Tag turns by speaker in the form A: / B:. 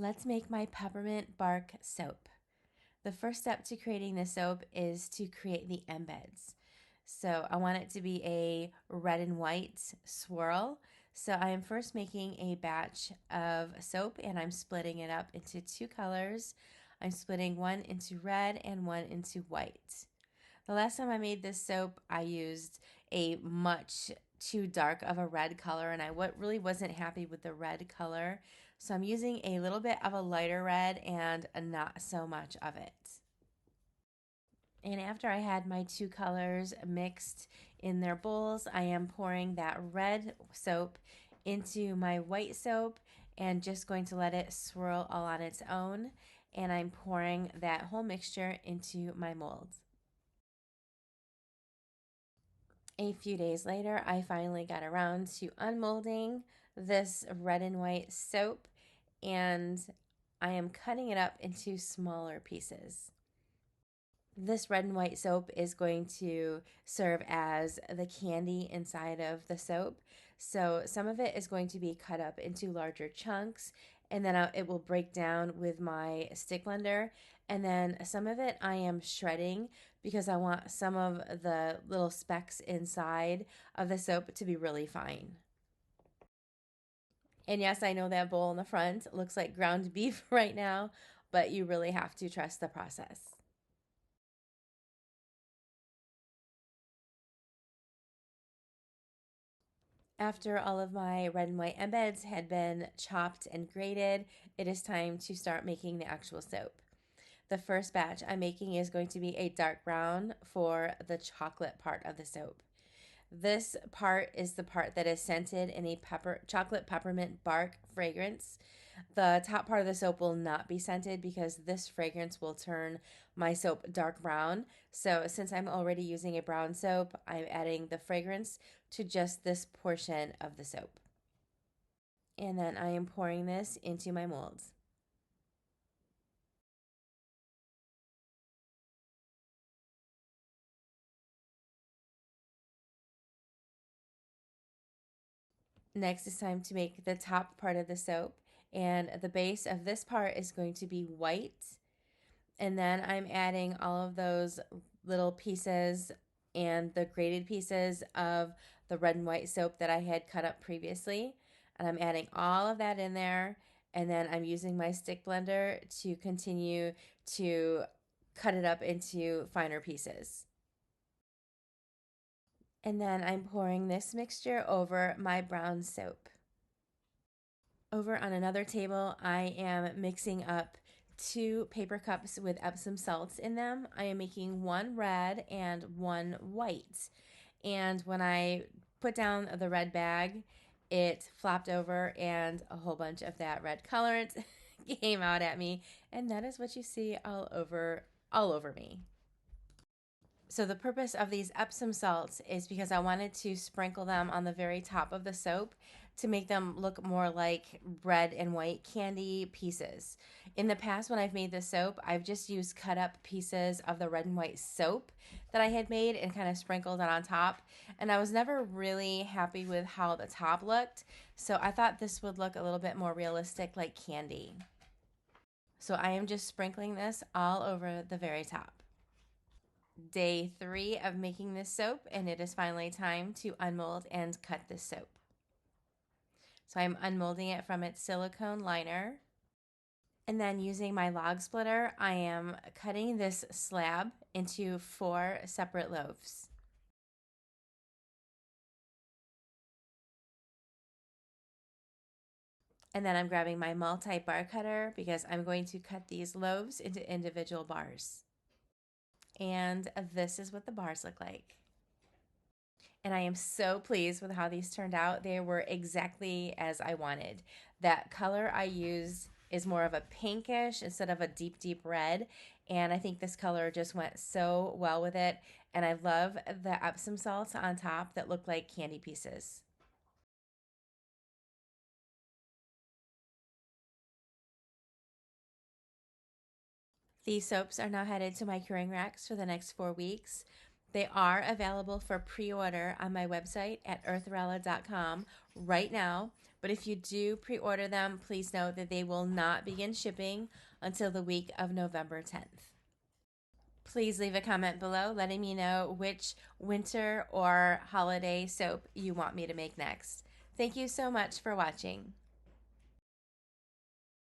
A: Let's make my peppermint bark soap. The first step to creating the soap is to create the embeds. So I want it to be a red and white swirl. So I am first making a batch of soap and I'm splitting it up into two colors. I'm splitting one into red and one into white. The last time I made this soap, I used a much too dark of a red color and I really wasn't happy with the red color. So I'm using a little bit of a lighter red and not so much of it. And after I had my two colors mixed in their bowls, I am pouring that red soap into my white soap and just going to let it swirl all on its own. And I'm pouring that whole mixture into my mold. A few days later, I finally got around to unmolding this red and white soap, and I am cutting it up into smaller pieces. This red and white soap is going to serve as the candy inside of the soap. So some of it is going to be cut up into larger chunks, and then it will break down with my stick blender. And then some of it I am shredding because I want some of the little specks inside of the soap to be really fine. And yes, I know that bowl in the front looks like ground beef right now, but you really have to trust the process. After all of my red and white embeds had been chopped and grated, it is time to start making the actual soap. The first batch I'm making is going to be a dark brown for the chocolate part of the soap. This part is the part that is scented in a chocolate peppermint bark fragrance. The top part of the soap will not be scented because this fragrance will turn my soap dark brown. So since I'm already using a brown soap, I'm adding the fragrance to just this portion of the soap. And then I am pouring this into my molds. Next, it's time to make the top part of the soap, and the base of this part is going to be white. And then I'm adding all of those little pieces and the grated pieces of the red and white soap that I had cut up previously. And I'm adding all of that in there. And then I'm using my stick blender to continue to cut it up into finer pieces. And then I'm pouring this mixture over my brown soap. Over on another table, I am mixing up 2 paper cups with Epsom salts in them. I am making one red and one white. And when I put down the red bag, it flopped over and a whole bunch of that red colorant came out at me. And that is what you see all over me. So the purpose of these Epsom salts is because I wanted to sprinkle them on the very top of the soap to make them look more like red and white candy pieces. In the past, when I've made the soap, I've just used cut up pieces of the red and white soap that I had made and kind of sprinkled it on top. And I was never really happy with how the top looked. So I thought this would look a little bit more realistic like candy. So I am just sprinkling this all over the very top. Day 3 of making this soap, and it is finally time to unmold and cut this soap. So I'm unmolding it from its silicone liner, and then using my log splitter, I am cutting this slab into 4 separate loaves. And then I'm grabbing my multi-bar cutter because I'm going to cut these loaves into individual bars. And this is what the bars look like. And I am so pleased with how these turned out. They were exactly as I wanted. That color I used is more of a pinkish instead of a deep, deep red. And I think this color just went so well with it. And I love the Epsom salts on top that look like candy pieces. These soaps are now headed to my curing racks for the next 4 weeks. They are available for pre-order on my website at earthrella.com right now. But if you do pre-order them, please note that they will not begin shipping until the week of November 10th. Please leave a comment below letting me know which winter or holiday soap you want me to make next. Thank you so much for watching.